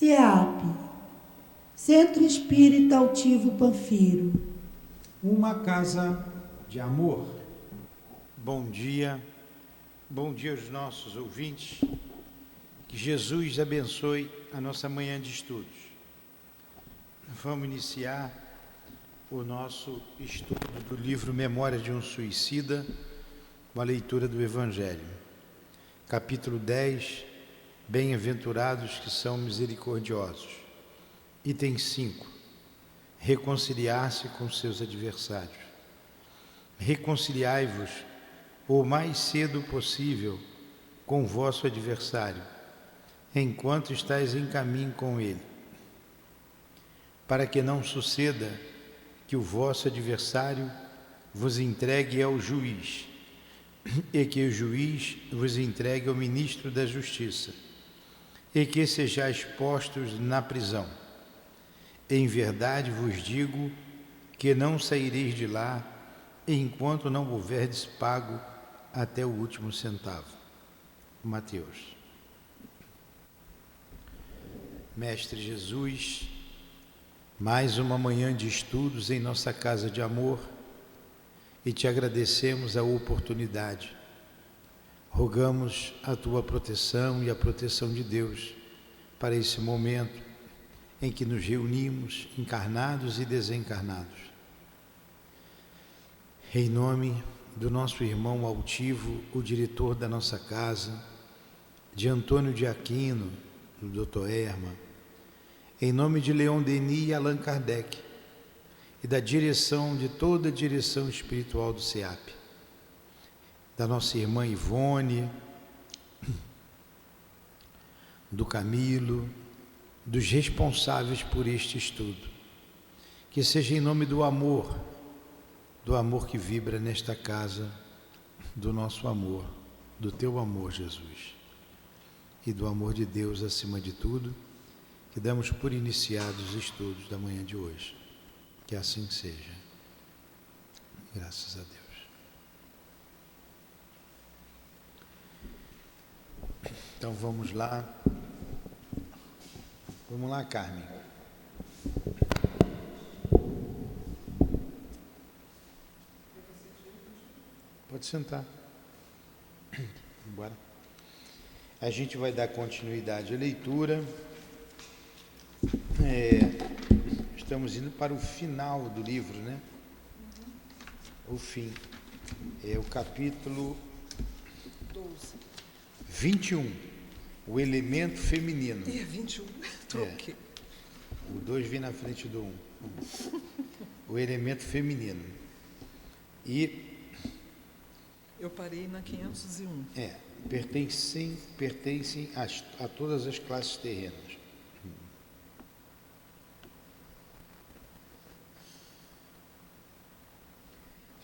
CEAP, Centro Espírita Altivo Panfiro. Uma casa de amor. Bom dia aos nossos ouvintes. Que Jesus abençoe a nossa manhã de estudos. Vamos iniciar o nosso estudo do livro Memória de um Suicida, com a leitura do Evangelho. Capítulo 10, Bem-aventurados que são misericordiosos. Item 5, reconciliar-se com seus adversários. Reconciliai-vos o mais cedo possível com o vosso adversário, enquanto estáis em caminho com ele, para que não suceda que o vosso adversário vos entregue ao juiz, e que o juiz vos entregue ao ministro da Justiça, e que sejais postos na prisão. Em verdade vos digo que não saireis de lá enquanto não houverdes pago até o último centavo. Mateus. Mestre Jesus, mais uma manhã de estudos em nossa casa de amor, e te agradecemos a oportunidade. Rogamos a tua proteção e a proteção de Deus para esse momento em que nos reunimos, encarnados e desencarnados. Em nome do nosso irmão altivo, o diretor da nossa casa, de Antônio de Aquino, do Dr. Erma, em nome de Leon Denis e Allan Kardec, e da direção, de toda a direção espiritual do CEAP, da nossa irmã Ivone, do Camilo, dos responsáveis por este estudo, que seja em nome do amor que vibra nesta casa, do nosso amor, do teu amor, Jesus, e do amor de Deus acima de tudo, que damos por iniciados os estudos da manhã de hoje. Que assim seja. Graças a Deus. Então vamos lá. Vamos lá, Carmen. Pode sentar. Bora. A gente vai dar continuidade à leitura. Estamos indo para o final do livro, né? O fim. É o capítulo 21. O elemento feminino. 21. Okay. O 2 vem na frente do 1. O elemento feminino. E eu parei na 501. Pertencem a todas as classes terrenas.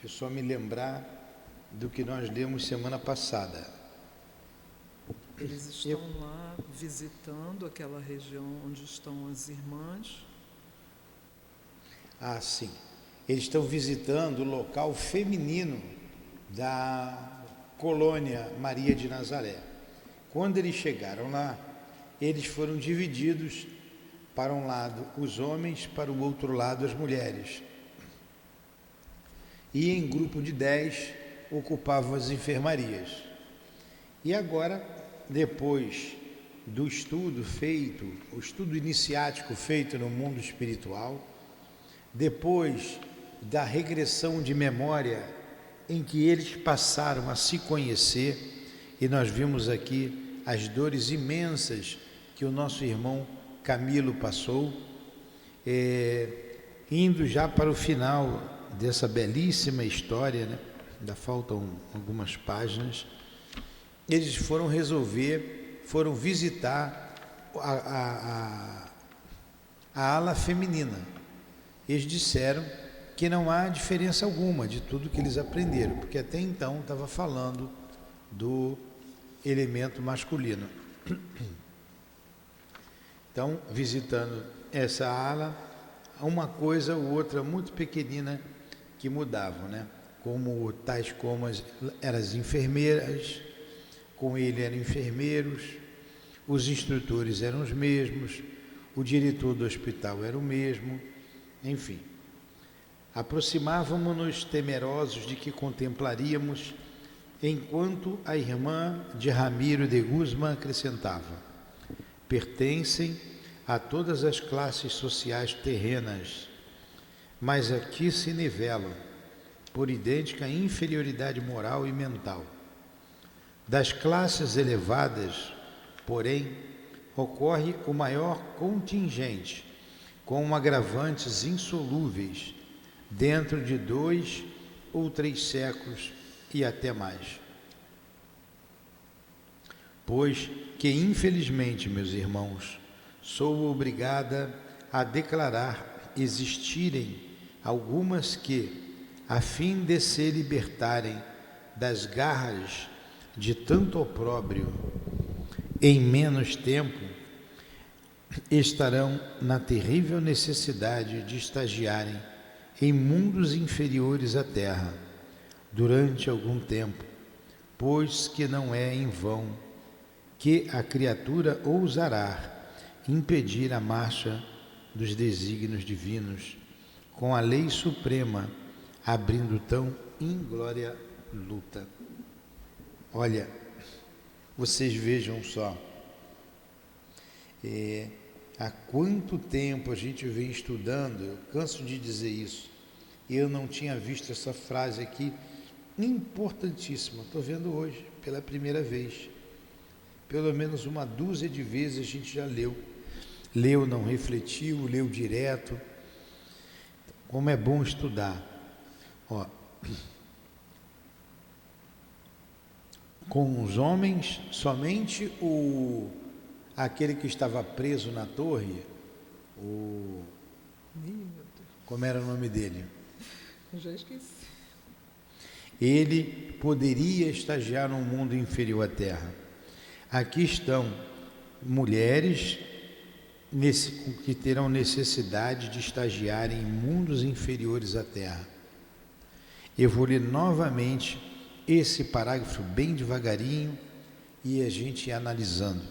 Deixa eu só me lembrar do que nós lemos semana passada. Eles estão lá visitando aquela região onde estão as irmãs. Ah, sim. Eles estão visitando o local feminino da colônia Maria de Nazaré. Quando eles chegaram lá, eles foram divididos para um lado os homens, para o outro lado as mulheres. E em grupo de 10 ocupavam as enfermarias. E agora, depois do estudo feito, o estudo iniciático feito no mundo espiritual, depois da regressão de memória em que eles passaram a se conhecer, e nós vimos aqui as dores imensas que o nosso irmão Camilo passou, indo já para o final dessa belíssima história, né? Ainda faltam algumas páginas. Eles foram visitar a ala feminina. Eles disseram que não há diferença alguma de tudo que eles aprenderam, porque até então estava falando do elemento masculino. Então, visitando essa ala, uma coisa ou outra muito pequenina que mudavam, né? Tais como eram as enfermeiras, com ele eram enfermeiros, os instrutores eram os mesmos, o diretor do hospital era o mesmo, enfim. Aproximávamos-nos temerosos de que contemplaríamos, enquanto a irmã de Ramiro de Guzmán acrescentava: pertencem a todas as classes sociais terrenas, mas aqui se nivelam por idêntica inferioridade moral e mental. Das classes elevadas, porém, ocorre o maior contingente, com agravantes insolúveis, dentro de 2 ou 3 séculos e até mais. Pois que, infelizmente, meus irmãos, sou obrigada a declarar existirem algumas que, a fim de se libertarem das garras de tanto opróbrio em menos tempo, estarão na terrível necessidade de estagiarem em mundos inferiores à Terra durante algum tempo, pois que não é em vão que a criatura ousará impedir a marcha dos desígnios divinos, com a lei suprema abrindo tão inglória luta. Olha, vocês vejam só, há quanto tempo a gente vem estudando, eu canso de dizer isso, e eu não tinha visto essa frase aqui, importantíssima, estou vendo hoje, pela primeira vez. Pelo menos uma dúzia de vezes a gente já leu. Leu, não refletiu, leu direto. Como é bom estudar. Ó, com os homens, somente aquele que estava preso na torre, como era o nome dele? Eu já esqueci. Ele poderia estagiar num mundo inferior à Terra. Aqui estão mulheres que terão necessidade de estagiar em mundos inferiores à Terra. Eu vou ler novamente esse parágrafo bem devagarinho e a gente ir analisando.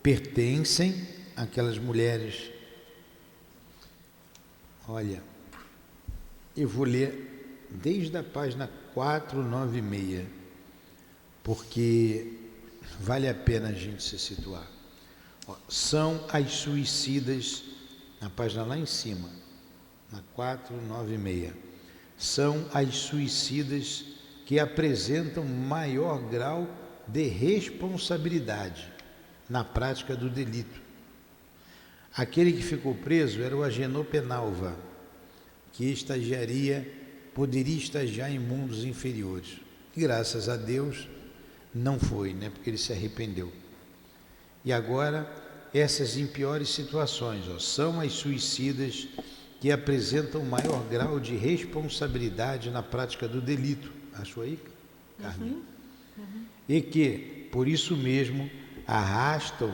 Pertencem aquelas mulheres. Olha, eu vou ler desde a página 496, porque vale a pena a gente se situar. Ó, são as suicidas, na página lá em cima, na 496, são as suicidas que apresentam maior grau de responsabilidade na prática do delito. Aquele que ficou preso era o Agenor Penalva, que poderia estagiar em mundos inferiores. E graças a Deus não foi, né? Porque ele se arrependeu. E agora, essas em piores situações, ó, são as suicidas que apresentam maior grau de responsabilidade na prática do delito. Achou aí, Carmen? E que, por isso mesmo, arrastam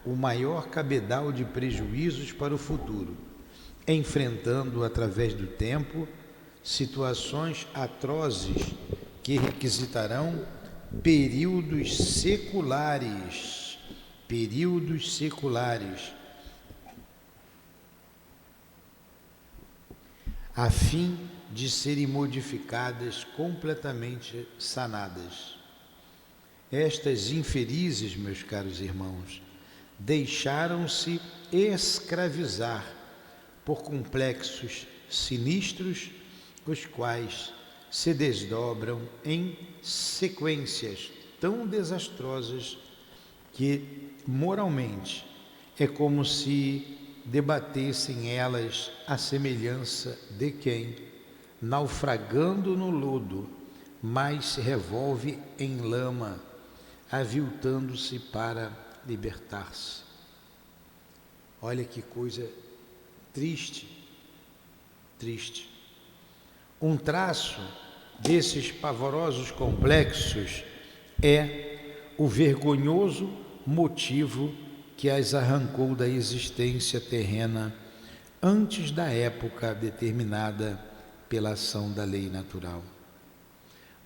o maior cabedal de prejuízos para o futuro, enfrentando através do tempo situações atrozes que requisitarão períodos seculares, a fim de serem modificadas, completamente sanadas. Estas infelizes, meus caros irmãos, deixaram-se escravizar por complexos sinistros, os quais se desdobram em sequências tão desastrosas que, moralmente, é como se debatessem elas a semelhança de quem, naufragando no lodo, mais se revolve em lama, aviltando-se para libertar-se. Olha que coisa triste. Um traço desses pavorosos complexos é o vergonhoso motivo que as arrancou da existência terrena antes da época determinada pela ação da lei natural.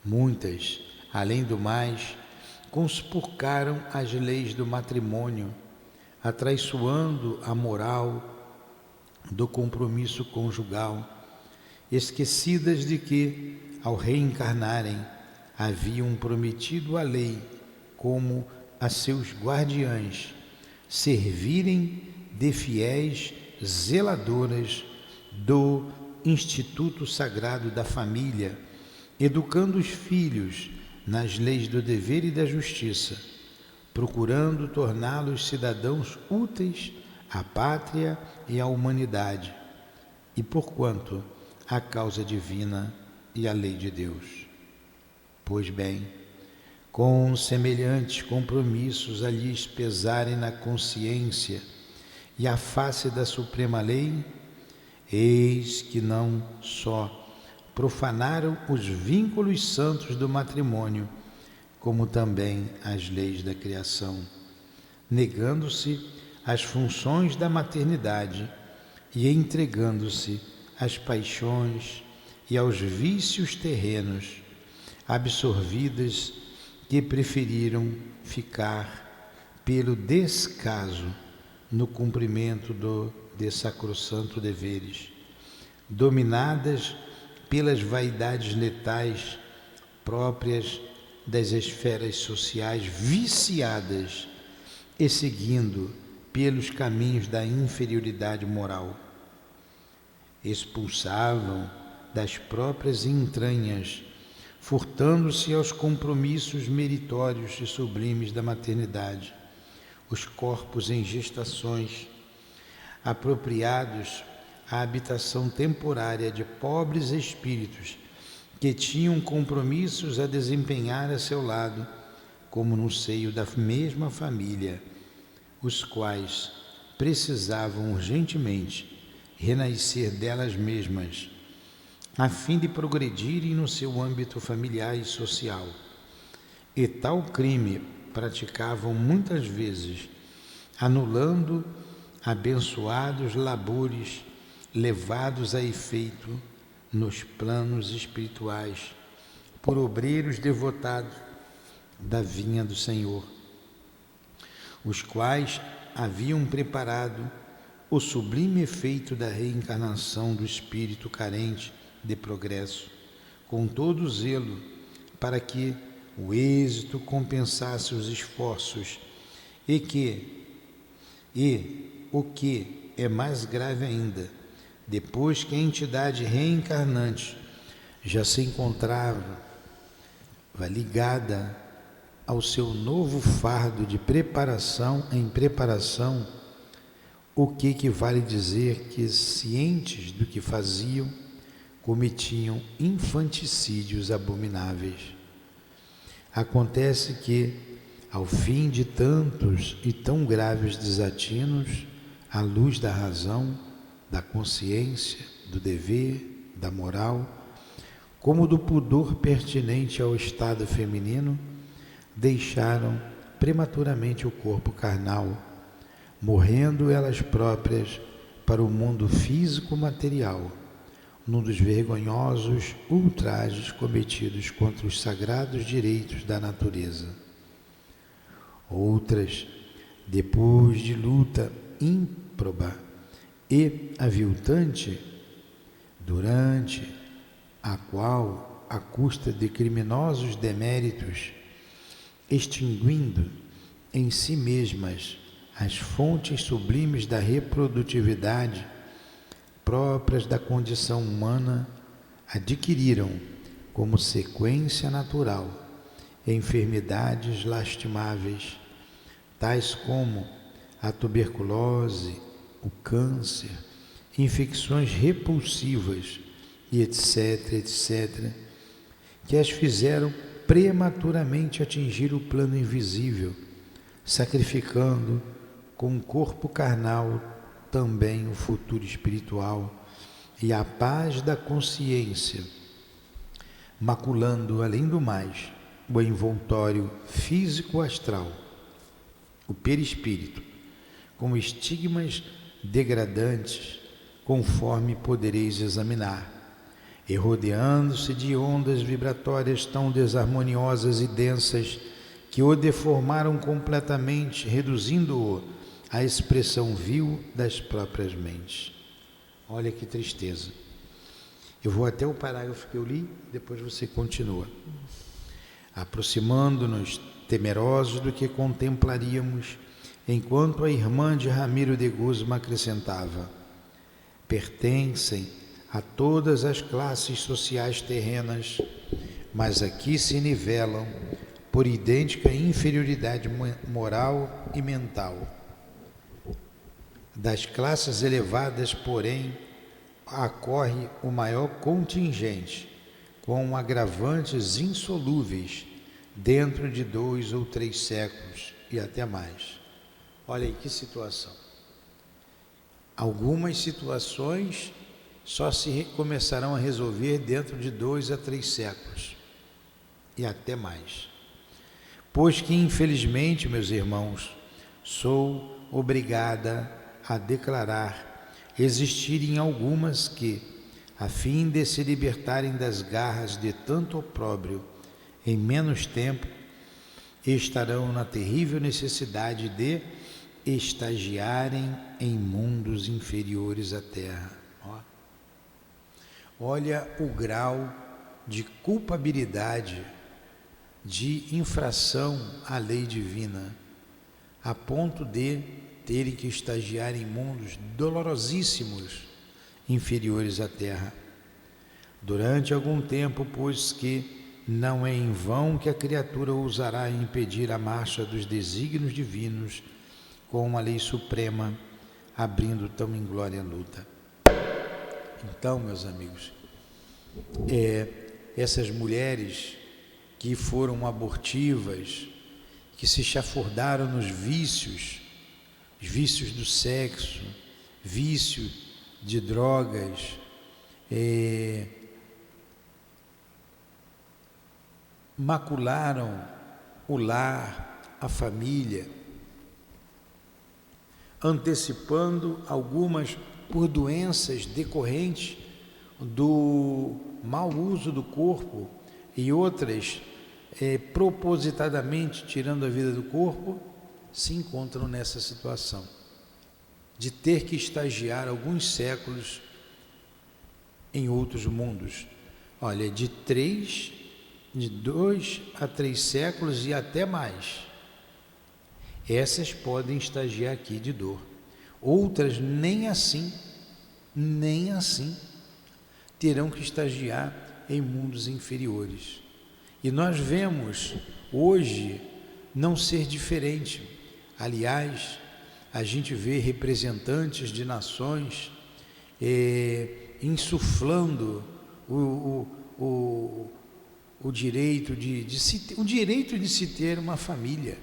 Muitas, além do mais, conspurcaram as leis do matrimônio, atraiçoando a moral do compromisso conjugal, esquecidas de que, ao reencarnarem, haviam prometido à lei, como a seus guardiães, servirem de fiéis zeladoras do Instituto Sagrado da Família, educando os filhos nas leis do dever e da justiça, procurando torná-los cidadãos úteis à pátria e à humanidade, e porquanto à causa divina e à lei de Deus. Pois bem, com semelhantes compromissos a lhes pesarem na consciência e à face da suprema lei, eis que não só profanaram os vínculos santos do matrimônio, como também as leis da criação, negando-se às funções da maternidade e entregando-se às paixões e aos vícios terrenos, absorvidas, que preferiram ficar pelo descaso no cumprimento de sacrossanto deveres, dominadas pelas vaidades letais próprias das esferas sociais viciadas e seguindo pelos caminhos da inferioridade moral. Expulsavam das próprias entranhas, furtando-se aos compromissos meritórios e sublimes da maternidade, os corpos em gestações, apropriados à habitação temporária de pobres espíritos que tinham compromissos a desempenhar a seu lado, como no seio da mesma família, os quais precisavam urgentemente renascer delas mesmas, a fim de progredirem no seu âmbito familiar e social. E tal crime praticavam muitas vezes, anulando abençoados labores levados a efeito nos planos espirituais por obreiros devotados da vinha do Senhor, os quais haviam preparado o sublime efeito da reencarnação do espírito carente de progresso, com todo zelo, para que o êxito compensasse os esforços e o que é mais grave ainda, depois que a entidade reencarnante já se encontrava ligada ao seu novo fardo de preparação em preparação, o que vale dizer que, cientes do que faziam, cometiam infanticídios abomináveis. Acontece que, ao fim de tantos e tão graves desatinos, à luz da razão, da consciência, do dever, da moral, como do pudor pertinente ao estado feminino, deixaram prematuramente o corpo carnal, morrendo elas próprias para o mundo físico-material, num dos vergonhosos ultrajes cometidos contra os sagrados direitos da natureza. Outras, depois de luta ímproba e aviltante, durante a qual, à custa de criminosos deméritos, extinguindo em si mesmas as fontes sublimes da reprodutividade próprias da condição humana, adquiriram como sequência natural enfermidades lastimáveis, tais como a tuberculose, o câncer, infecções repulsivas e etc., que as fizeram prematuramente atingir o plano invisível, sacrificando com o corpo carnal também o futuro espiritual e a paz da consciência, maculando, além do mais, o envoltório físico-astral, o perispírito, com estigmas degradantes, conforme podereis examinar, e rodeando-se de ondas vibratórias tão desarmoniosas e densas que o deformaram completamente, reduzindo-o à expressão vil das próprias mentes. Olha que tristeza. Eu vou até o parágrafo que eu li, depois você continua. Aproximando-nos, temerosos do que contemplaríamos, enquanto a irmã de Ramiro de Guzmán acrescentava: pertencem a todas as classes sociais terrenas, mas aqui se nivelam por idêntica inferioridade moral e mental. Das classes elevadas, porém, ocorre o maior contingente, com agravantes insolúveis, dentro de 2 ou 3 séculos e até mais. Olha aí que situação. Algumas situações só se começarão a resolver dentro de 2 a 3 séculos e até mais. Pois que, infelizmente, meus irmãos, sou obrigada a declarar existirem algumas que, a fim de se libertarem das garras de tanto opróbrio em menos tempo, estarão na terrível necessidade de estagiarem em mundos inferiores à Terra. Olha o grau de culpabilidade, de infração à lei divina, a ponto de terem que estagiar em mundos dolorosíssimos, inferiores à Terra. Durante algum tempo, pois que não é em vão que a criatura ousará impedir a marcha dos desígnios divinos com uma lei suprema, abrindo tão inglória luta. Então, meus amigos, essas mulheres que foram abortivas, que se chafurdaram nos vícios do sexo, vício de drogas, macularam o lar, a família, antecipando algumas por doenças decorrentes do mau uso do corpo e outras propositadamente tirando a vida do corpo, se encontram nessa situação de ter que estagiar alguns séculos em outros mundos. Olha, de 2 a 3 séculos e até mais. Essas podem estagiar aqui de dor. Outras nem assim terão que estagiar em mundos inferiores. E nós vemos hoje não ser diferente. Aliás, a gente vê representantes de nações insuflando o direito de se ter uma família,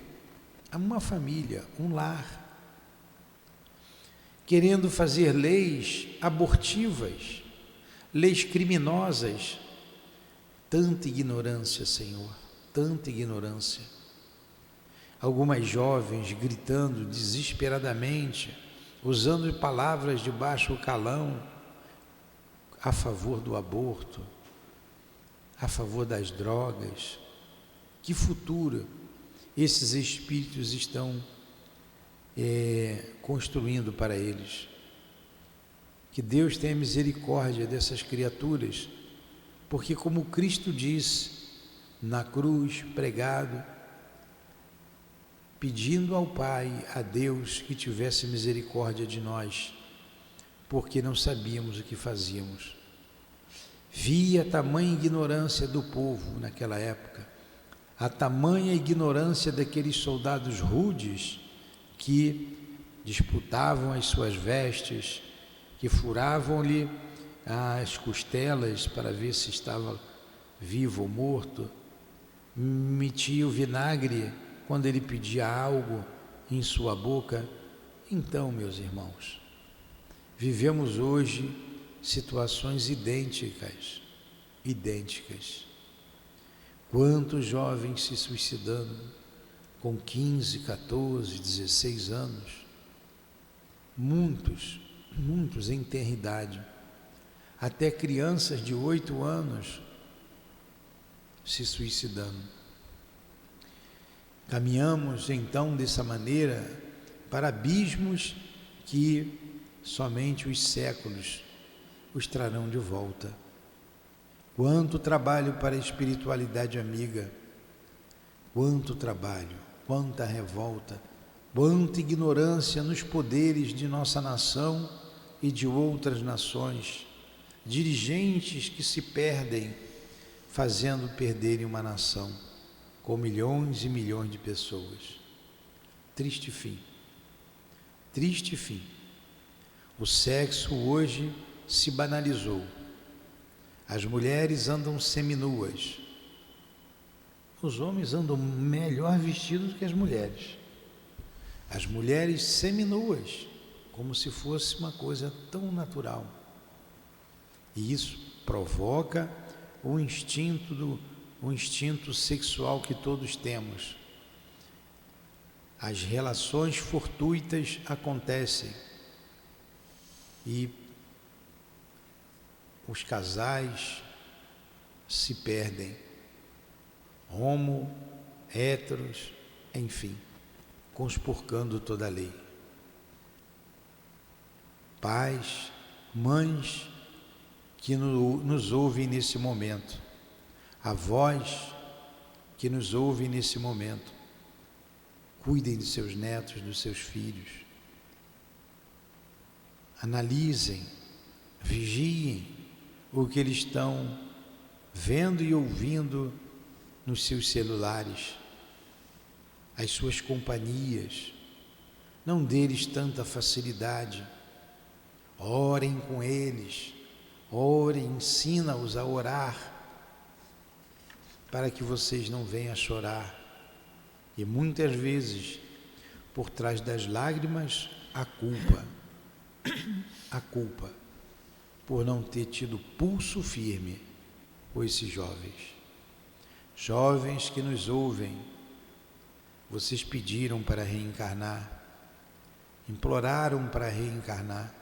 um lar, querendo fazer leis abortivas, leis criminosas. Tanta ignorância, Senhor, tanta ignorância. Algumas jovens gritando desesperadamente, usando palavras de baixo calão, a favor do aborto, a favor das drogas. Que futuro esses espíritos estão construindo para eles? Que Deus tenha misericórdia dessas criaturas, porque como Cristo disse na cruz, pregado, pedindo ao Pai, a Deus, que tivesse misericórdia de nós, porque não sabíamos o que fazíamos. Via a tamanha ignorância do povo naquela época, a tamanha ignorância daqueles soldados rudes que disputavam as suas vestes, que furavam-lhe as costelas para ver se estava vivo ou morto, metia o vinagre quando ele pedia algo em sua boca. Então, meus irmãos, vivemos hoje situações idênticas. Quantos jovens se suicidando com 15, 14, 16 anos? Muitos em tenra idade. até crianças de 8 anos se suicidando. Caminhamos então dessa maneira para abismos que somente os séculos os trarão de volta. Quanto trabalho para a espiritualidade amiga, quanto trabalho, quanta revolta, quanta ignorância nos poderes de nossa nação e de outras nações, dirigentes que se perdem, fazendo perderem uma nação com milhões e milhões de pessoas. Triste fim, triste fim. O sexo hoje se banalizou. As mulheres andam seminuas. Os homens andam melhor vestidos que as mulheres. As mulheres seminuas, como se fosse uma coisa tão natural. E isso provoca o instinto sexual que todos temos. As relações fortuitas acontecem e os casais se perdem, homo, héteros, enfim, conspurcando toda a lei. Pais, mães que nos ouvem nesse momento, avós que nos ouvem nesse momento, cuidem de seus netos, dos seus filhos, analisem, vigiem o que eles estão vendo e ouvindo nos seus celulares, as suas companhias. Não dê-lhes tanta facilidade. Orem com eles, orem, ensina-os a orar, para que vocês não venham a chorar. E muitas vezes, por trás das lágrimas, a culpa por não ter tido pulso firme por esses jovens. Jovens que nos ouvem, vocês pediram para reencarnar, imploraram para reencarnar.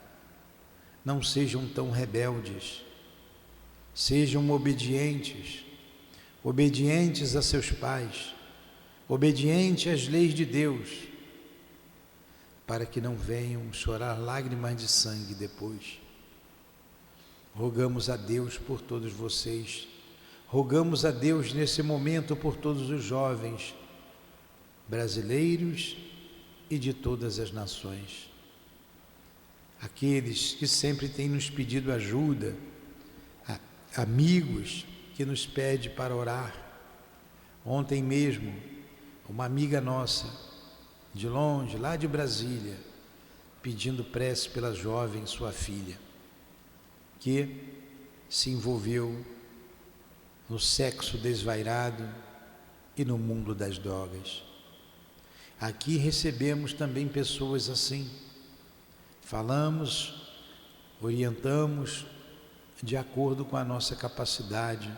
Não sejam tão rebeldes, sejam obedientes a seus pais, obedientes às leis de Deus, para que não venham chorar lágrimas de sangue depois. Rogamos a Deus por todos vocês, rogamos a Deus nesse momento por todos os jovens brasileiros e de todas as nações. Aqueles que sempre têm nos pedido ajuda, amigos que nos pedem para orar. Ontem mesmo, uma amiga nossa, de longe, lá de Brasília, pedindo prece pela jovem, sua filha, que se envolveu no sexo desvairado e no mundo das drogas. Aqui recebemos também pessoas assim. Falamos, orientamos de acordo com a nossa capacidade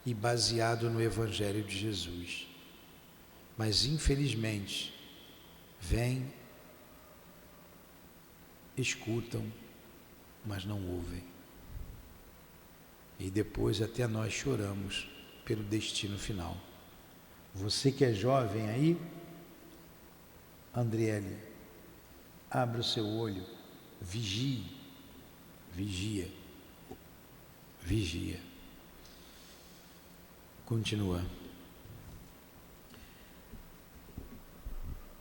e baseado no Evangelho de Jesus. Mas infelizmente, vêm, escutam, mas não ouvem. E depois até nós choramos pelo destino final. Você que é jovem aí, Andriele, abra o seu olho, vigie, vigia, vigia. Continua.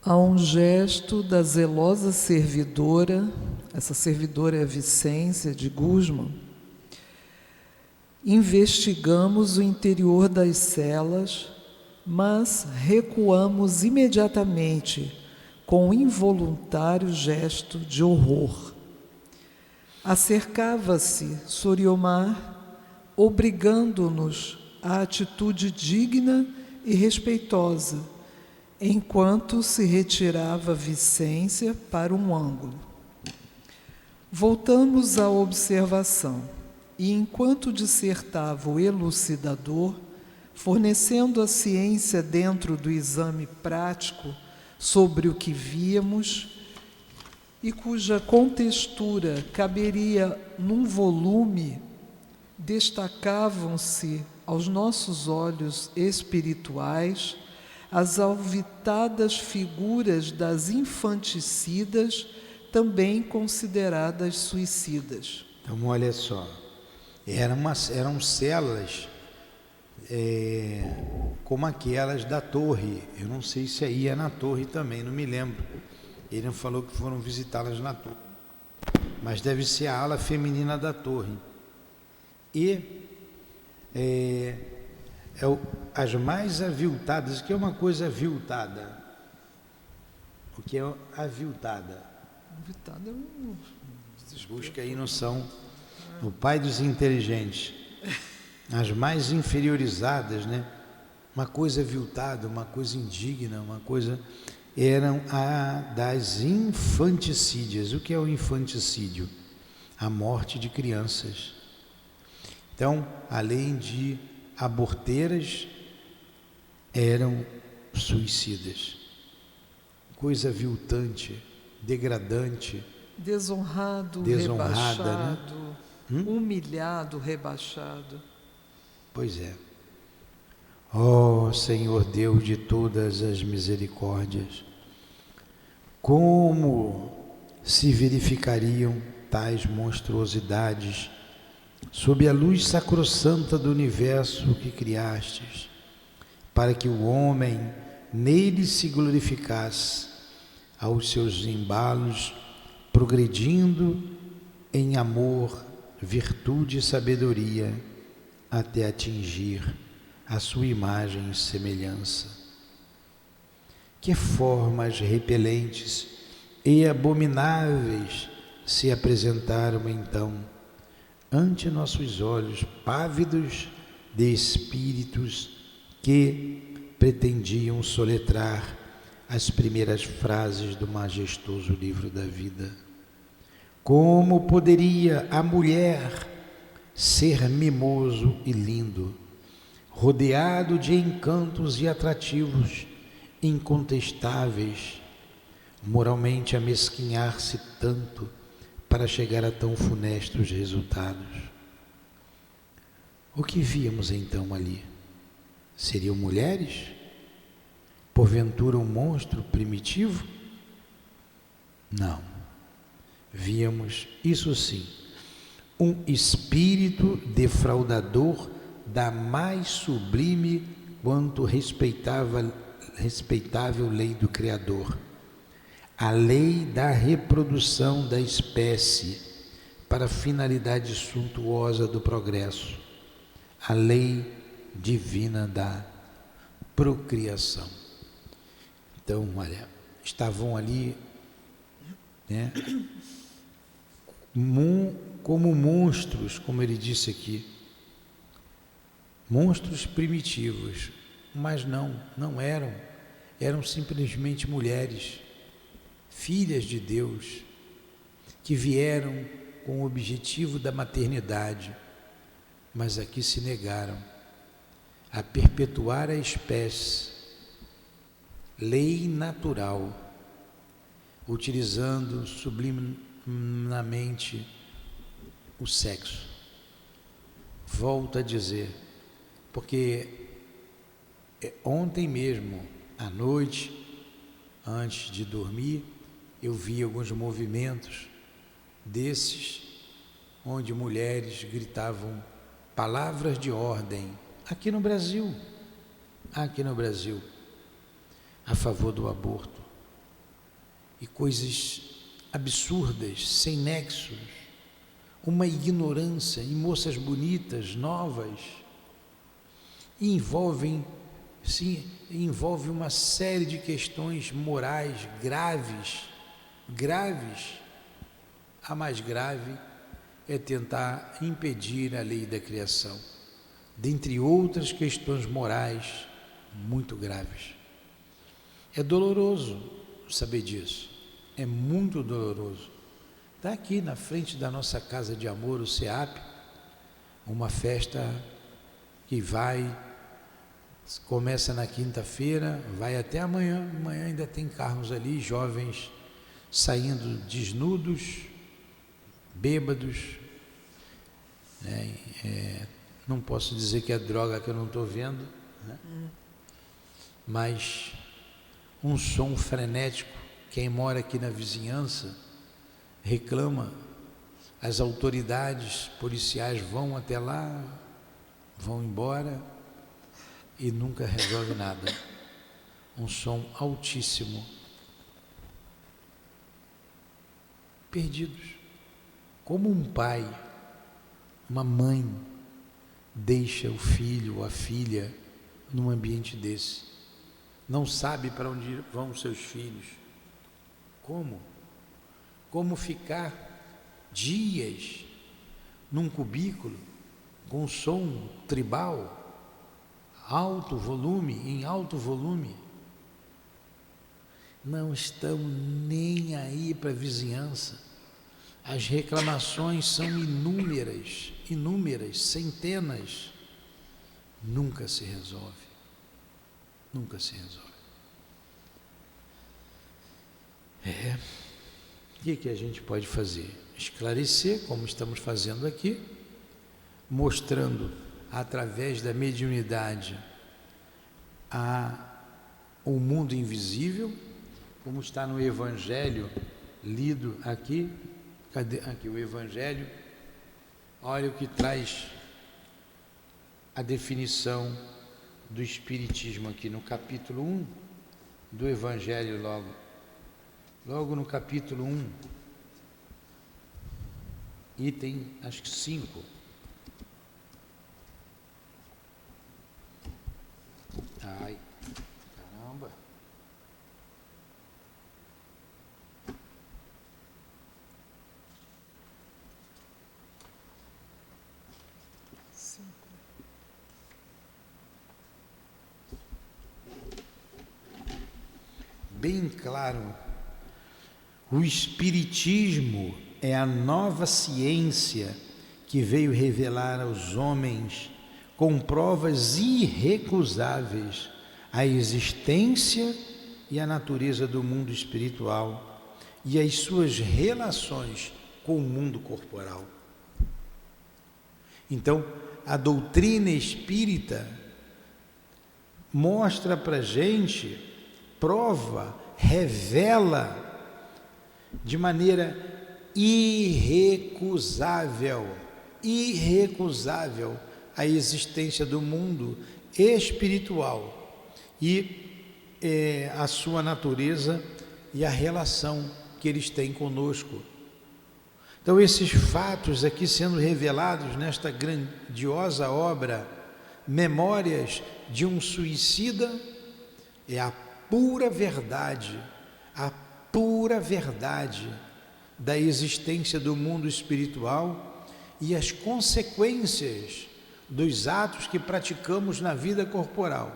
Há um gesto da zelosa servidora, essa servidora é a Vicência de Guzmán. Investigamos o interior das celas, mas recuamos imediatamente com um involuntário gesto de horror. Acercava-se Soriomar, obrigando-nos à atitude digna e respeitosa, enquanto se retirava Vicência para um ângulo. Voltamos à observação, e enquanto dissertava o elucidador, fornecendo a ciência dentro do exame prático sobre o que víamos e cuja contextura caberia num volume, destacavam-se aos nossos olhos espirituais as alvitadas figuras das infanticidas, também consideradas suicidas. Então, olha só, eram células como aquelas da torre. Eu não sei se aí é na torre também, não me lembro. Ele não falou que foram visitá-las na torre, mas deve ser a ala feminina da torre. E as mais aviltadas. O que é uma coisa aviltada? O que é aviltada? Aviltada é um... Busca aí noção. O pai dos inteligentes. As mais inferiorizadas, né? Uma coisa aviltada, uma coisa indigna, uma coisa... Eram a das infanticídias. O que é o infanticídio? A morte de crianças. Então, além de aborteiras, eram suicidas. Coisa aviltante, degradante. Desonrado, Desonrada, rebaixado, né? Humilhado, rebaixado. Pois é. Ó Senhor Deus de todas as misericórdias, como se verificariam tais monstruosidades sob a luz sacrossanta do universo que criastes, para que o homem nele se glorificasse aos seus embalos, progredindo em amor, virtude e sabedoria, até atingir a sua imagem e semelhança. Que formas repelentes e abomináveis se apresentaram então ante nossos olhos pávidos de espíritos que pretendiam soletrar as primeiras frases do majestoso livro da vida. Como poderia a mulher ser mimoso e lindo, rodeado de encantos e atrativos incontestáveis, moralmente amesquinhar-se tanto para chegar a tão funestos resultados? O que víamos então ali? Seriam mulheres? Porventura um monstro primitivo? Não. Víamos, isso sim, um espírito defraudador da mais sublime quanto respeitável lei do Criador, a lei da reprodução da espécie para a finalidade suntuosa do progresso, a lei divina da procriação. Então, olha, estavam ali, né, como monstros, como ele disse aqui, monstros primitivos, mas não eram simplesmente mulheres, filhas de Deus, que vieram com o objetivo da maternidade, mas aqui se negaram a perpetuar a espécie, lei natural, utilizando subliminamente o sexo. Volto a dizer, porque ontem mesmo, à noite, antes de dormir, eu vi alguns movimentos desses, onde mulheres gritavam palavras de ordem, aqui no Brasil, a favor do aborto, e coisas absurdas, sem nexos, uma ignorância, e moças bonitas, novas, e envolve uma série de questões morais graves. A mais grave é tentar impedir a lei da criação, dentre outras questões morais muito graves. É doloroso saber disso, é muito doloroso. Está aqui na frente da nossa casa de amor, o SEAP, uma festa que começa na quinta-feira, vai até amanhã. Amanhã ainda tem carros ali, jovens saindo desnudos, bêbados, né? Não posso dizer que é droga que eu não estou vendo, né? Mas um som frenético. Quem mora aqui na vizinhança reclama, as autoridades policiais vão até lá, vão embora e nunca resolve nada. Um som altíssimo. Perdidos. Como um pai, uma mãe deixa o filho ou a filha num ambiente desse? Não sabe para onde vão os seus filhos. Como? Como ficar dias num cubículo com som tribal, alto volume, em alto volume? Não estão nem aí para a vizinhança. As reclamações são inúmeras, centenas. Nunca se resolve. Nunca se resolve. O que a gente pode fazer? Esclarecer, como estamos fazendo aqui, mostrando através da mediunidade o mundo invisível, como está no Evangelho lido aqui. Cadê? Aqui o Evangelho. Olha o que traz a definição do Espiritismo aqui no capítulo 1 do Evangelho, logo no capítulo 1, item, acho que 5. Ai, caramba. Bem claro, o Espiritismo é a nova ciência que veio revelar aos homens, com provas irrecusáveis, a existência e a natureza do mundo espiritual e as suas relações com o mundo corporal. Então, a doutrina espírita mostra para a gente, prova, revela de maneira irrecusável a existência do mundo espiritual e a sua natureza e a relação que eles têm conosco. Então, esses fatos aqui sendo revelados nesta grandiosa obra, Memórias de um Suicida, é a pura verdade da existência do mundo espiritual e as consequências dos atos que praticamos na vida corporal,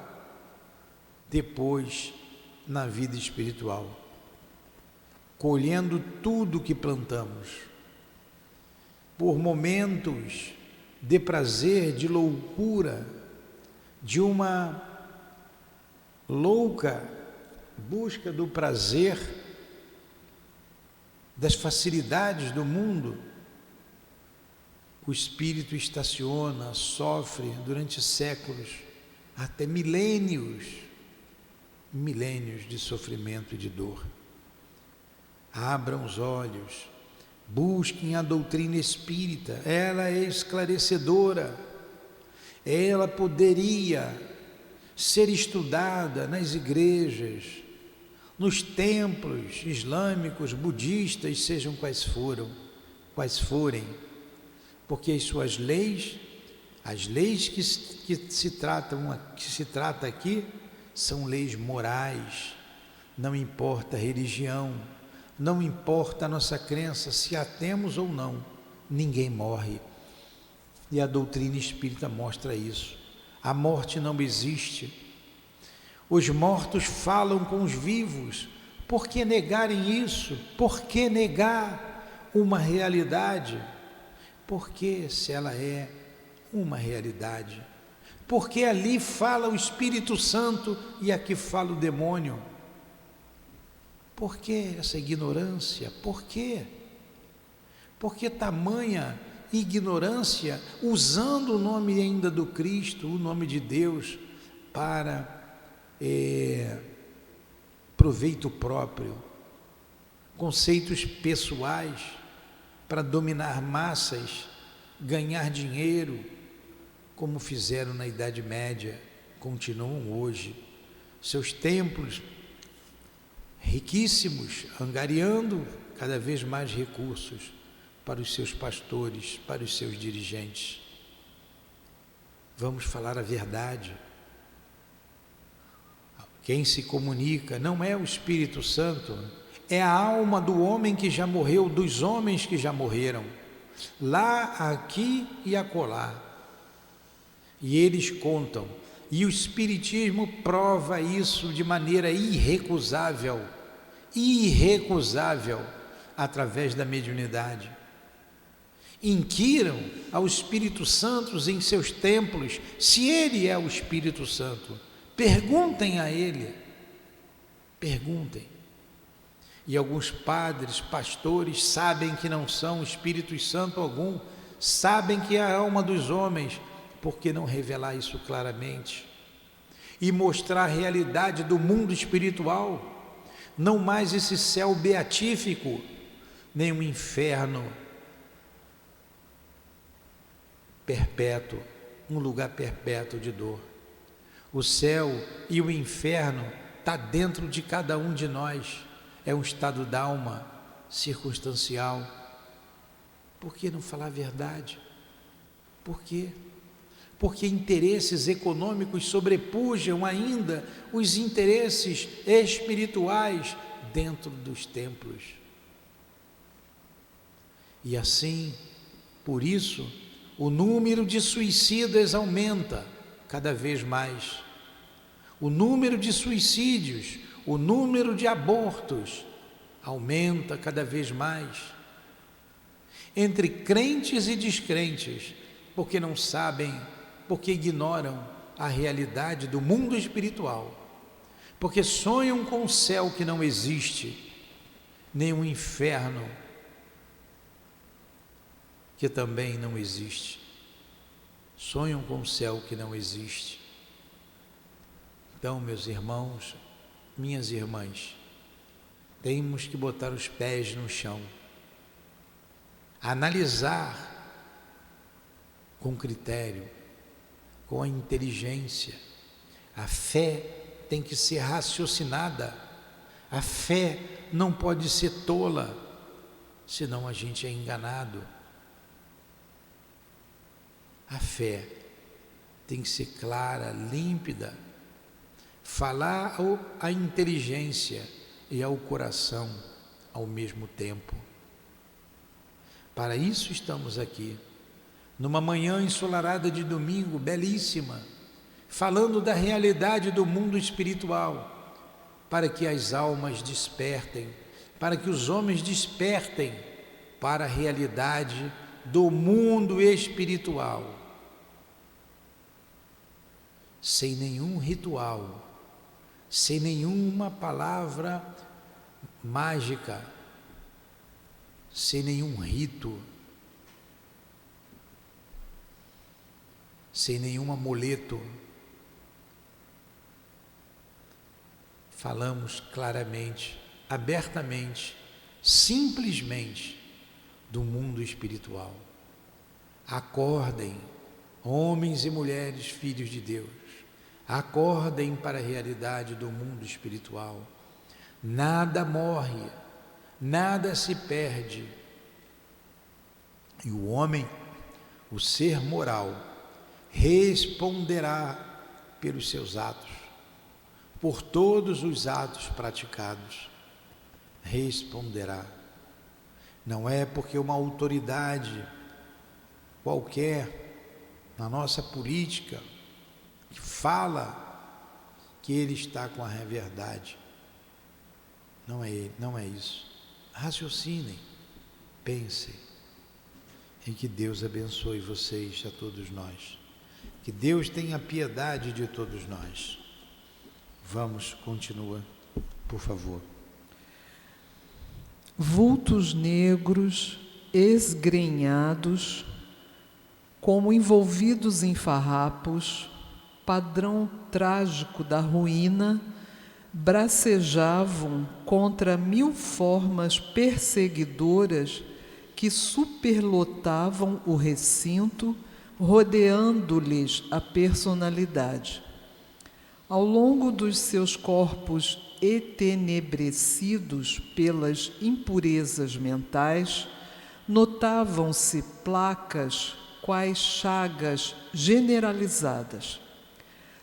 depois na vida espiritual, colhendo tudo que plantamos, por momentos de prazer, de loucura, de uma louca busca do prazer, das facilidades do mundo, o espírito estaciona, sofre durante séculos, até milênios de sofrimento e de dor. Abram os olhos, busquem a doutrina espírita, ela é esclarecedora, ela poderia ser estudada nas igrejas, nos templos islâmicos, budistas, sejam quais forem, porque as suas leis, as leis que se trata aqui, são leis morais. Não importa a religião, não importa a nossa crença, se a temos ou não, ninguém morre. E a doutrina espírita mostra isso. A morte não existe. Os mortos falam com os vivos. Por que negarem isso? Por que negar uma realidade? Porque se ela é uma realidade, porque ali fala o Espírito Santo e aqui fala o demônio. Por que essa ignorância? Por quê? Por que tamanha ignorância, usando o nome ainda do Cristo, o nome de Deus, para proveito próprio, conceitos pessoais, para dominar massas, ganhar dinheiro, como fizeram na Idade Média, continuam hoje. Seus templos riquíssimos, angariando cada vez mais recursos para os seus pastores, para os seus dirigentes. Vamos falar a verdade. Quem se comunica não é o Espírito Santo, é a alma do homem que já morreu, dos homens que já morreram, lá, aqui e acolá. E eles contam, e o Espiritismo prova isso de maneira irrecusável, através da mediunidade. Inquiram ao Espírito Santo em seus templos, se ele é o Espírito Santo. Perguntem a ele, perguntem. E alguns padres, pastores, sabem que não são Espírito Santo algum, sabem que é a alma dos homens. Por que não revelar isso claramente? E mostrar a realidade do mundo espiritual, não mais esse céu beatífico, nem um inferno perpétuo, um lugar perpétuo de dor. O céu e o inferno está dentro de cada um de nós, é um estado da alma circunstancial. Por que não falar a verdade? Por quê? Porque interesses econômicos sobrepujam ainda os interesses espirituais dentro dos templos. E assim, por isso, o número de suicidas aumenta cada vez mais. O número de suicídios, o número de abortos aumenta cada vez mais. Entre crentes e descrentes, porque não sabem, porque ignoram a realidade do mundo espiritual, porque sonham com um céu que não existe, nem um inferno que também não existe. Sonham com um céu que não existe. Então, meus irmãos, minhas irmãs, temos que botar os pés no chão, analisar com critério, com a inteligência. A fé tem que ser raciocinada, a fé não pode ser tola, senão a gente é enganado. A fé tem que ser clara, límpida, falar à inteligência e ao coração ao mesmo tempo. Para isso estamos aqui, numa manhã ensolarada de domingo, belíssima, falando da realidade do mundo espiritual, para que as almas despertem, para que os homens despertem para a realidade do mundo espiritual, sem nenhum ritual, sem nenhuma palavra mágica, sem nenhum rito, sem nenhum amuleto. Falamos claramente, abertamente, simplesmente do mundo espiritual. Acordem, homens e mulheres, filhos de Deus, acordem para a realidade do mundo espiritual. Nada morre, nada se perde. E o homem, o ser moral, responderá pelos seus atos, por todos os atos praticados, responderá. Não é porque uma autoridade qualquer na nossa política que fala que ele está com a verdade. Não é ele, não é isso. Raciocinem, pensem, e que Deus abençoe vocês, a todos nós. Que Deus tenha piedade de todos nós. Vamos, continua, por favor. vultos negros, esgrenhados, como envolvidos em farrapos, padrão trágico da ruína, bracejavam contra 1000 formas perseguidoras que superlotavam o recinto, rodeando-lhes a personalidade. Ao longo dos seus corpos etenebrecidos pelas impurezas mentais, notavam-se placas quais chagas generalizadas,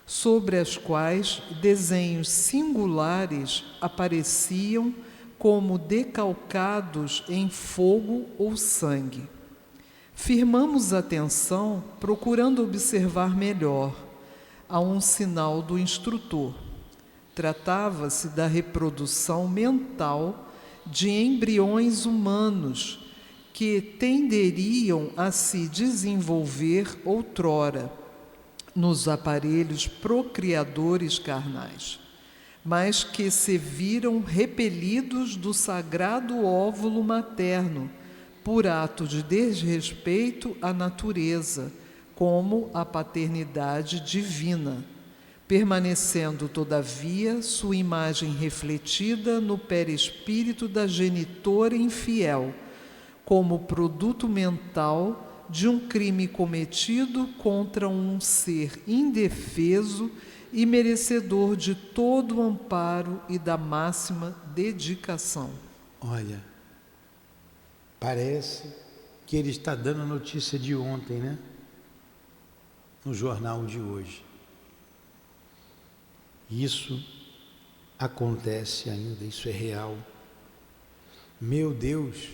sobre as quais desenhos singulares apareciam como decalcados em fogo ou sangue. Firmamos atenção, procurando observar melhor, a um sinal do instrutor. Tratava-se da reprodução mental de embriões humanos que tenderiam a se desenvolver outrora nos aparelhos procriadores carnais, mas que se viram repelidos do sagrado óvulo materno por ato de desrespeito à natureza, como a paternidade divina, permanecendo, todavia, sua imagem refletida no perispírito da genitora infiel, como produto mental de um crime cometido contra um ser indefeso e merecedor de todo o amparo e da máxima dedicação. Olha, parece que ele está dando a notícia de ontem, né? No jornal de hoje. Isso acontece ainda, isso é real. Meu Deus,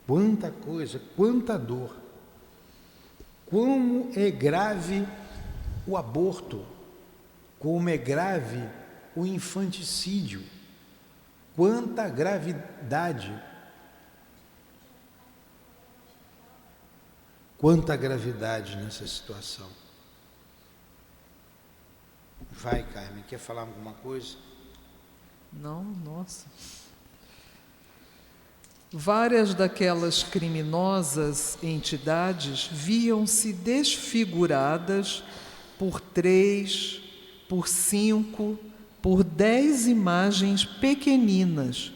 quanta coisa, quanta dor. Como é grave o aborto, como é grave o infanticídio, quanta gravidade, quanta gravidade nessa situação. Vai, Carmen, quer falar alguma coisa? Não, nossa. Várias daquelas criminosas entidades viam-se desfiguradas por 3, por 5, por 10 imagens pequeninas,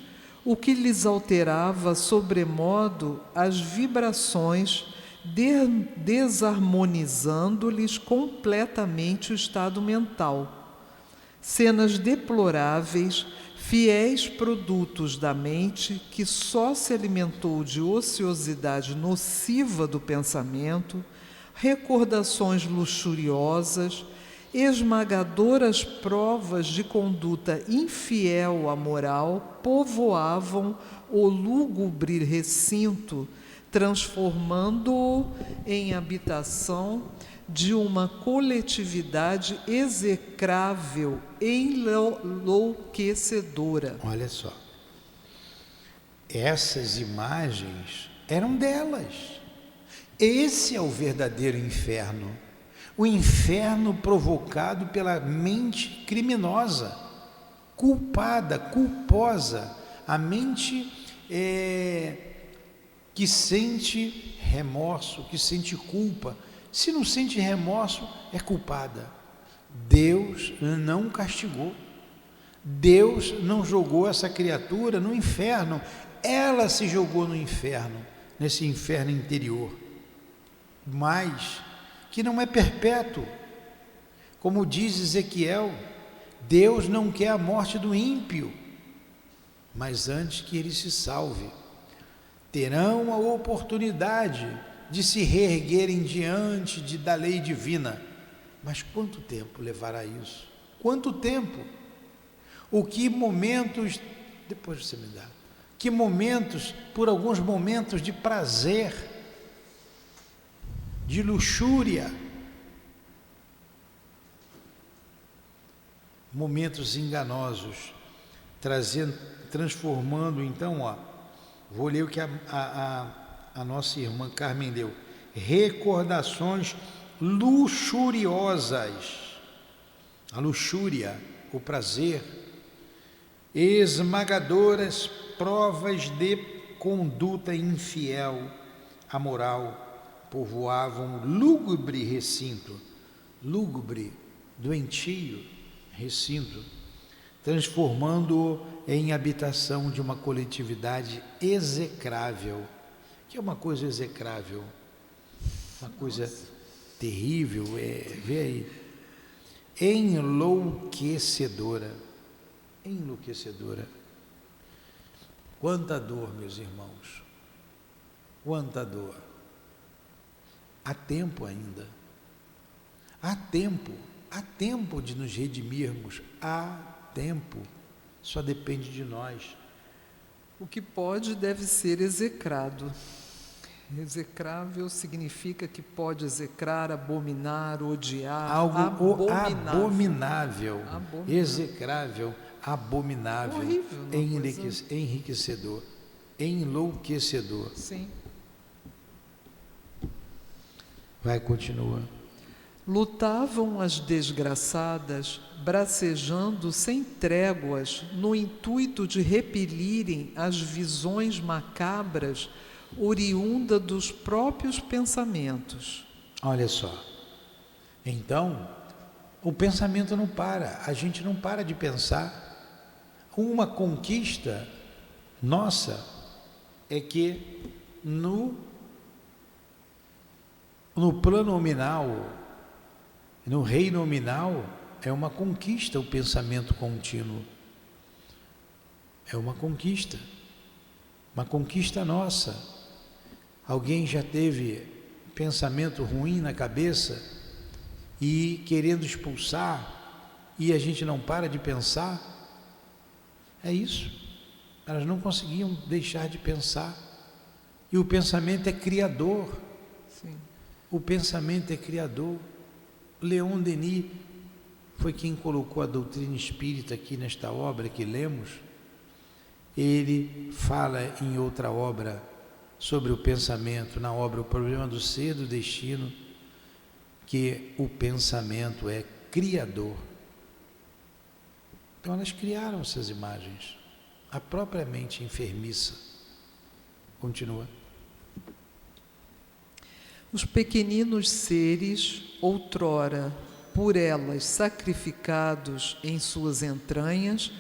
o que lhes alterava sobremodo as vibrações, desarmonizando-lhes completamente o estado mental. Cenas deploráveis, fiéis produtos da mente que só se alimentou de ociosidade nociva do pensamento, recordações luxuriosas, esmagadoras provas de conduta infiel à moral povoavam o lúgubre recinto, transformando-o em habitação de uma coletividade execrável, enlouquecedora. Olha só, essas imagens eram delas. Esse é o verdadeiro inferno. O inferno provocado pela mente criminosa, culpada, culposa, a mente que sente remorso, que sente culpa. Se não sente remorso, é culpada. Deus não castigou. Deus não jogou essa criatura no inferno. Ela se jogou no inferno, nesse inferno interior. Mas que não é perpétuo. Como diz Ezequiel, Deus não quer a morte do ímpio, mas antes que ele se salve. Terão a oportunidade de se reerguerem diante da lei divina. Mas quanto tempo levará isso? Quanto tempo? O que momentos, depois você me dá, que momentos, por alguns momentos de prazer, de luxúria, momentos enganosos, transformando então, vou ler o que a nossa irmã Carmen deu, recordações luxuriosas, a luxúria, o prazer, esmagadoras provas de conduta infiel, amoral, povoavam lúgubre recinto, lúgubre, doentio recinto, transformando-o em habitação de uma coletividade execrável. O que é uma coisa execrável? Uma coisa terrível, vê aí, enlouquecedora, enlouquecedora. Quanta dor, meus irmãos, quanta dor. Há tempo ainda, há tempo de nos redimirmos, há tempo, só depende de nós. O que pode deve ser execrado. Execrável significa que pode execrar, abominar, odiar. Algo abominável, execrável, abominável, horrível, enriquecedor, enlouquecedor. Sim. Vai, continua. Lutavam as desgraçadas, bracejando sem tréguas, no intuito de repelirem as visões macabras oriunda dos próprios pensamentos. Olha só, então, o pensamento não para, a gente não para de pensar. Uma conquista nossa é que no plano nominal, no reino nominal, é uma conquista o pensamento contínuo. É uma conquista nossa. Alguém já teve pensamento ruim na cabeça e querendo expulsar, e a gente não para de pensar? É isso. Elas não conseguiam deixar de pensar. E o pensamento é criador. Sim. O pensamento é criador. Leon Denis foi quem colocou a doutrina espírita aqui nesta obra que lemos. Ele fala em outra obra sobre o pensamento, na obra O Problema do Ser, do Destino, que o pensamento é criador. Então elas criaram essas imagens, a própria mente enfermiça. Continua. Os pequeninos seres, outrora por elas sacrificados em suas entranhas,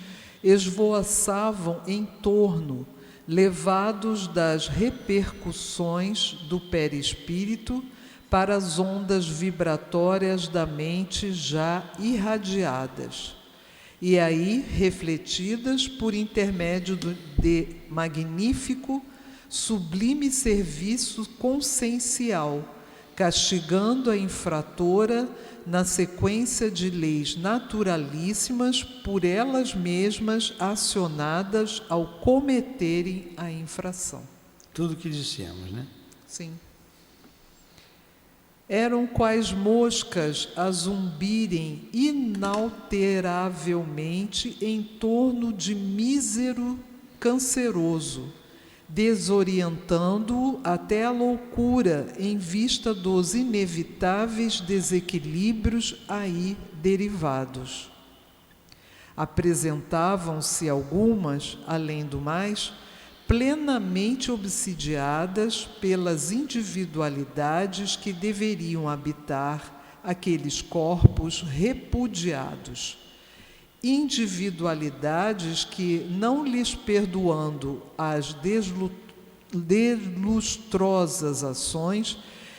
esvoaçavam em torno, levados das repercussões do perispírito para as ondas vibratórias da mente já irradiadas, e aí refletidas por intermédio de magnífico, sublime serviço consciencial, castigando a infratora na sequência de leis naturalíssimas por elas mesmas acionadas ao cometerem a infração. Tudo que dissemos, né? Sim. Eram quais moscas a zumbirem inalteravelmente em torno de mísero canceroso, desorientando-o até a loucura em vista dos inevitáveis desequilíbrios aí derivados. Apresentavam-se algumas, além do mais, plenamente obsidiadas pelas individualidades que deveriam habitar aqueles corpos repudiados. Individualidades que, não lhes perdoando as deslustrosas ações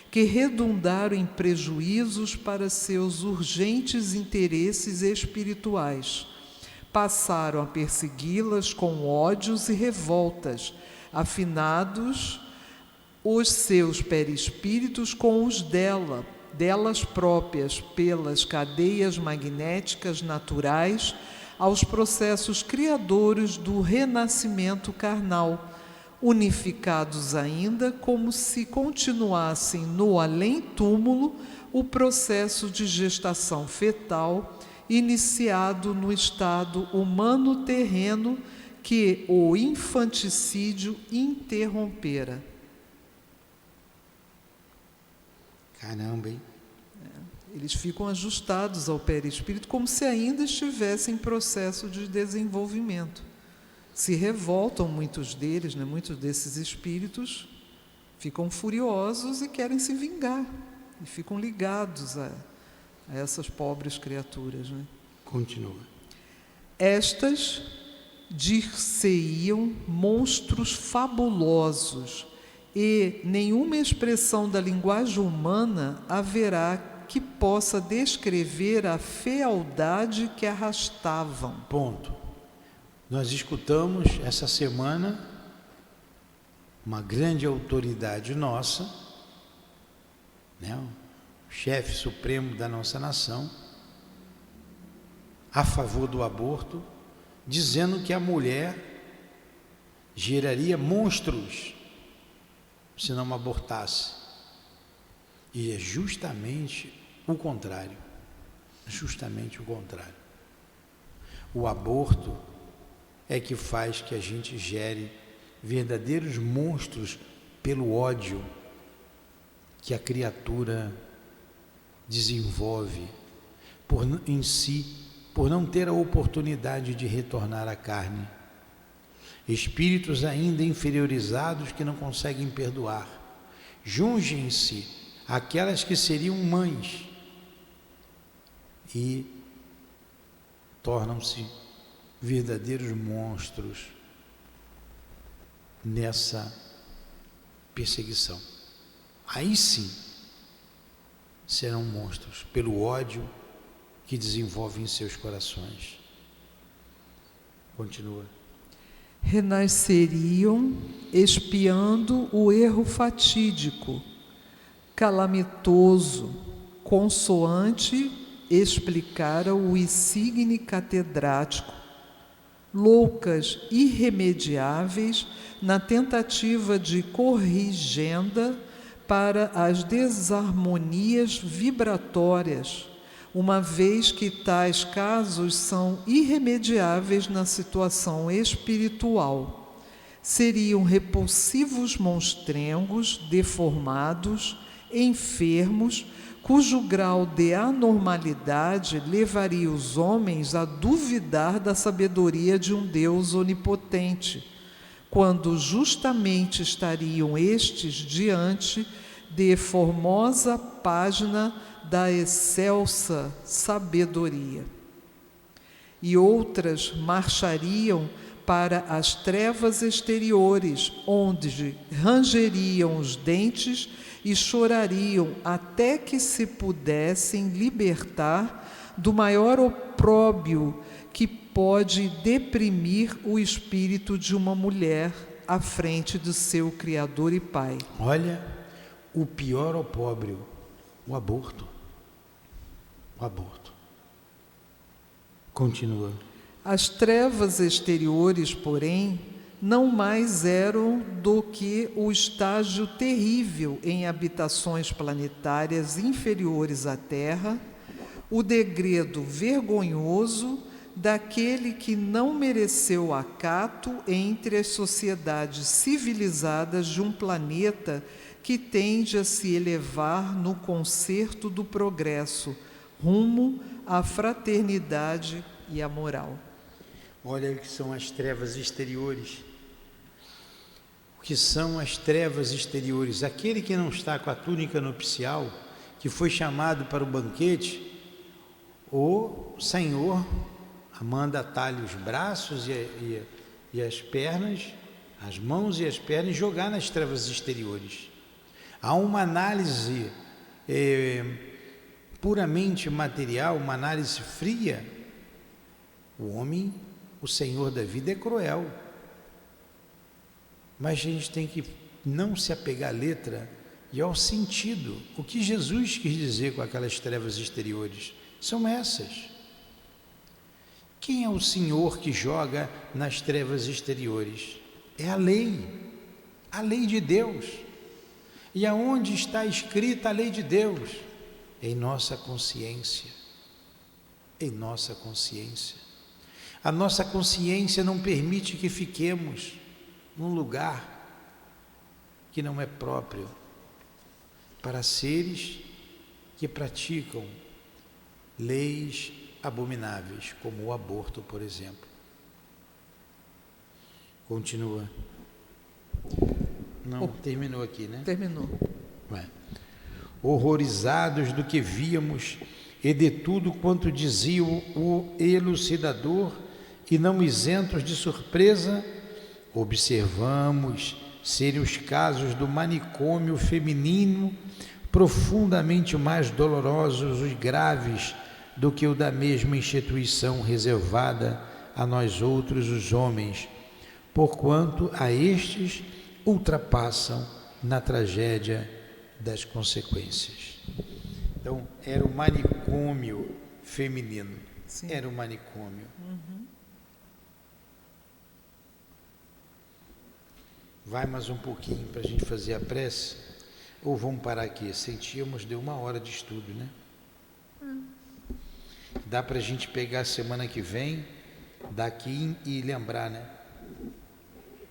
que redundaram em prejuízos para seus urgentes interesses espirituais, passaram a persegui-las com ódios e revoltas, afinados os seus perispíritos com os delas próprias, pelas cadeias magnéticas naturais, aos processos criadores do renascimento carnal, unificados ainda como se continuassem no além-túmulo o processo de gestação fetal iniciado no estado humano terreno que o infanticídio interrompera. Caramba, hein? Eles ficam ajustados ao perispírito como se ainda estivessem em processo de desenvolvimento. se revoltam, muitos deles, né? Muitos desses espíritos ficam furiosos e querem se vingar, e ficam ligados a essas pobres criaturas, né? Continua. Estas dir-se-iam monstros fabulosos, e nenhuma expressão da linguagem humana haverá que possa descrever a fealdade que arrastavam. Ponto. Nós escutamos essa semana uma grande autoridade nossa, né, o chefe supremo da nossa nação, a favor do aborto, dizendo que a mulher geraria monstros se não abortasse. E é justamente o contrário. Justamente o contrário. O aborto é que faz que a gente gere verdadeiros monstros pelo ódio que a criatura desenvolve em si, por não ter a oportunidade de retornar à carne. Espíritos ainda inferiorizados que não conseguem perdoar, jungem-se àquelas que seriam mães e tornam-se verdadeiros monstros nessa perseguição. Aí sim serão monstros pelo ódio que desenvolvem em seus corações. Continua. Renasceriam expiando o erro fatídico, calamitoso, consoante explicara o insigne catedrático, loucas irremediáveis na tentativa de corrigenda para as desarmonias vibratórias, uma vez que tais casos são irremediáveis na situação espiritual. Seriam repulsivos monstrengos, deformados, enfermos, cujo grau de anormalidade levaria os homens a duvidar da sabedoria de um Deus onipotente, quando justamente estariam estes diante de formosa página da excelsa sabedoria. E outras marchariam para as trevas exteriores, onde rangeriam os dentes e chorariam até que se pudessem libertar do maior opróbrio que pode deprimir o espírito de uma mulher à frente de seu Criador e Pai. Olha, o pior opróbrio, o aborto. O aborto. Continua. As trevas exteriores, porém, não mais eram do que o estágio terrível em habitações planetárias inferiores à Terra, o degredo vergonhoso daquele que não mereceu acato entre as sociedades civilizadas de um planeta que tende a se elevar no concerto do progresso, rumo à fraternidade e à moral. Olha o que são as trevas exteriores. O que são as trevas exteriores? Aquele que não está com a túnica nupcial, que foi chamado para o banquete, o Senhor manda atalhar os braços e as pernas, as mãos e as pernas, e jogar nas trevas exteriores. Há uma análise puramente material, uma análise fria. O homem, o Senhor da vida, é cruel. Mas a gente tem que não se apegar à letra e ao sentido. O que Jesus quis dizer com aquelas trevas exteriores são essas. Quem é o Senhor que joga nas trevas exteriores? É a lei de Deus. E aonde está escrita a lei de Deus? Em nossa consciência. Em nossa consciência. A nossa consciência não permite que fiquemos num lugar que não é próprio para seres que praticam leis abomináveis, como o aborto, por exemplo. Continua. Não, terminou aqui, né? Terminou. Ué. Horrorizados do que víamos e de tudo quanto dizia o elucidador, e não isentos de surpresa, observamos serem os casos do manicômio feminino profundamente mais dolorosos e graves do que o da mesma instituição reservada a nós outros, os homens, porquanto a estes ultrapassam na tragédia das consequências. Então, era o manicômio feminino. Sim. Era o manicômio. Vai mais um pouquinho para a gente fazer a prece? Ou vamos parar aqui? Sentíamos, deu 1 hora de estudo, né? Dá para a gente pegar a semana que vem, daqui e lembrar, né?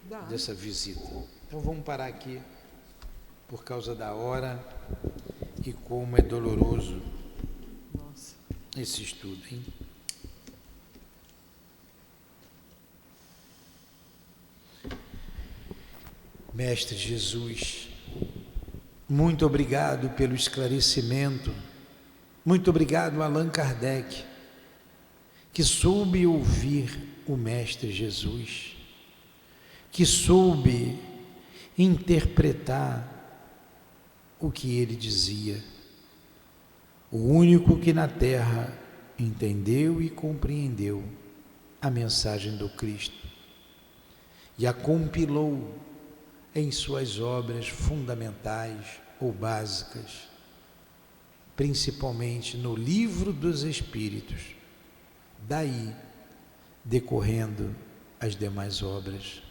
Dá. Dessa visita. Então vamos parar aqui, por causa da hora e como é doloroso Nossa. esse estudo, hein? Mestre Jesus, muito obrigado pelo esclarecimento, muito obrigado Allan Kardec, que soube ouvir o Mestre Jesus, que soube interpretar o que ele dizia, o único que na Terra entendeu e compreendeu a mensagem do Cristo e a compilou em suas obras fundamentais ou básicas, principalmente no Livro dos Espíritos, daí decorrendo as demais obras.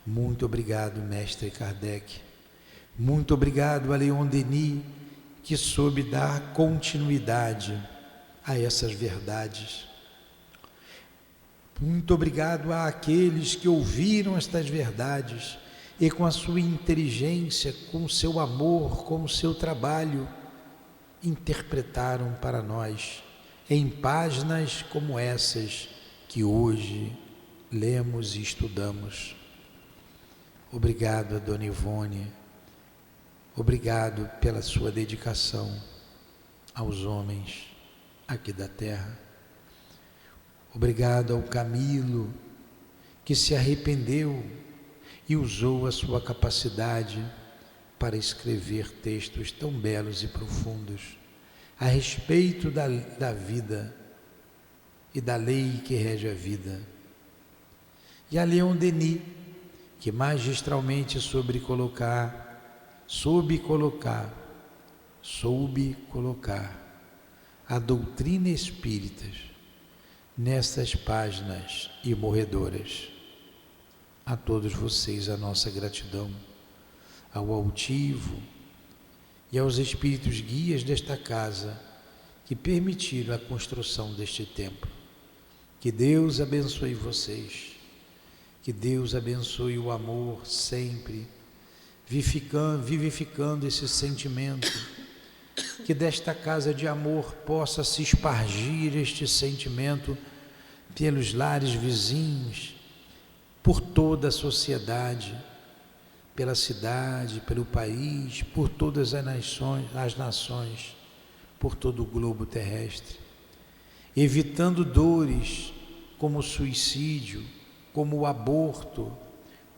Muito obrigado, Mestre Kardec. Muito obrigado a Leon Denis, que soube dar continuidade a essas verdades. Muito obrigado àqueles que ouviram estas verdades e com a sua inteligência, com o seu amor, com o seu trabalho, interpretaram para nós em páginas como essas que hoje lemos e estudamos. Obrigado a Dona Ivone, obrigado pela sua dedicação aos homens aqui da terra. Obrigado ao Camilo, que se arrependeu e usou a sua capacidade para escrever textos tão belos e profundos a respeito da vida e da lei que rege a vida. E a Leon Denis, que magistralmente soube colocar a doutrina espírita nestas páginas imorredoras. A todos vocês a nossa gratidão, ao altivo e aos espíritos guias desta casa que permitiram a construção deste templo. Que Deus abençoe vocês, que Deus abençoe o amor sempre, vivificando esse sentimento, que desta casa de amor possa se espargir este sentimento pelos lares vizinhos, por toda a sociedade, pela cidade, pelo país, por todas as nações, por todo o globo terrestre, evitando dores como o suicídio, como o aborto,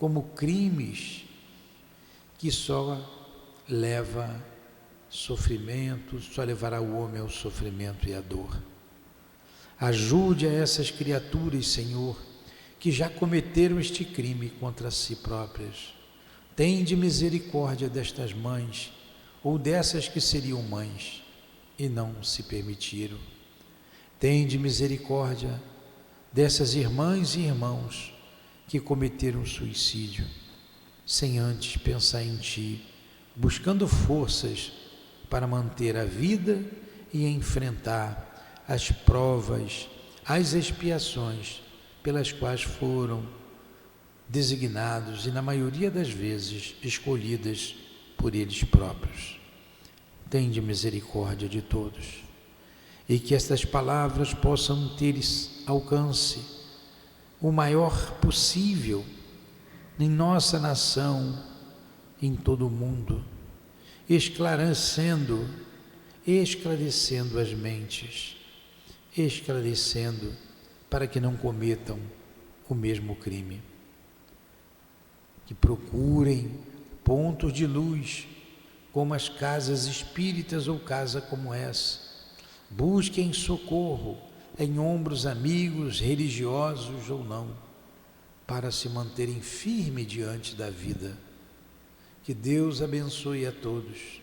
como crimes que só leva sofrimento, só levará o homem ao sofrimento e à dor. Ajude a essas criaturas, Senhor, que já cometeram este crime contra si próprias. Tende misericórdia destas mães, ou dessas que seriam mães, e não se permitiram. Tende misericórdia dessas irmãs e irmãos que cometeram suicídio, sem antes pensar em Ti, buscando forças para manter a vida e enfrentar as provas, as expiações pelas quais foram designados e, na maioria das vezes, escolhidas por eles próprios. Tende misericórdia de todos, e que estas palavras possam ter alcance o maior possível em nossa nação, em todo o mundo, esclarecendo as mentes, esclarecendo para que não cometam o mesmo crime. Que procurem pontos de luz, como as casas espíritas ou casa como essa. Busquem socorro em ombros amigos, religiosos ou não, para se manterem firmes diante da vida. Que Deus abençoe a todos,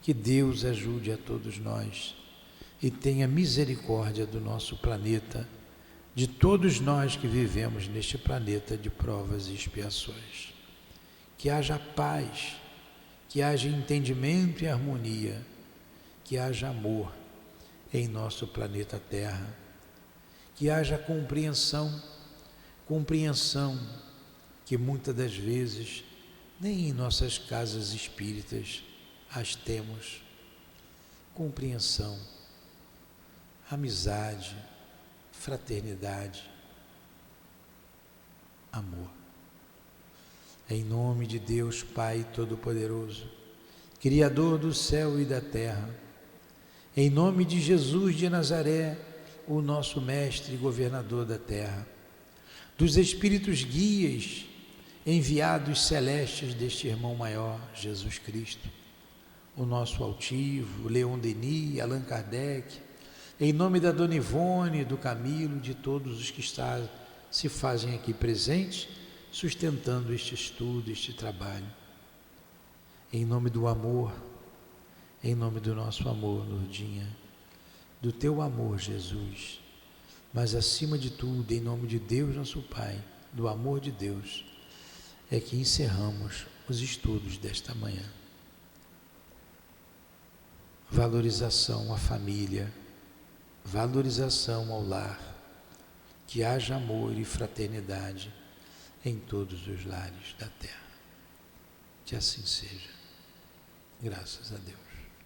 que Deus ajude a todos nós e tenha misericórdia do nosso planeta, de todos nós que vivemos neste planeta de provas e expiações. Que haja paz, que haja entendimento e harmonia, que haja amor em nosso planeta Terra, que haja compreensão que muitas das vezes nem em nossas casas espíritas as temos. Compreensão, amizade, fraternidade, amor. Em nome de Deus Pai Todo-Poderoso, Criador do céu e da terra, em nome de Jesus de Nazaré, o nosso Mestre e Governador da terra, dos Espíritos guias, enviados celestes deste irmão maior, Jesus Cristo, o nosso altivo, Leon Denis, Allan Kardec, em nome da Dona Ivone, do Camilo, de todos os que se fazem aqui presentes, sustentando este estudo, este trabalho. Em nome do amor, em nome do nosso amor, Lourdinha, do teu amor, Jesus, mas acima de tudo, em nome de Deus, nosso Pai, do amor de Deus, é que encerramos os estudos desta manhã. Valorização à família, valorização ao lar, que haja amor e fraternidade em todos os lares da terra. Que assim seja. Graças a Deus.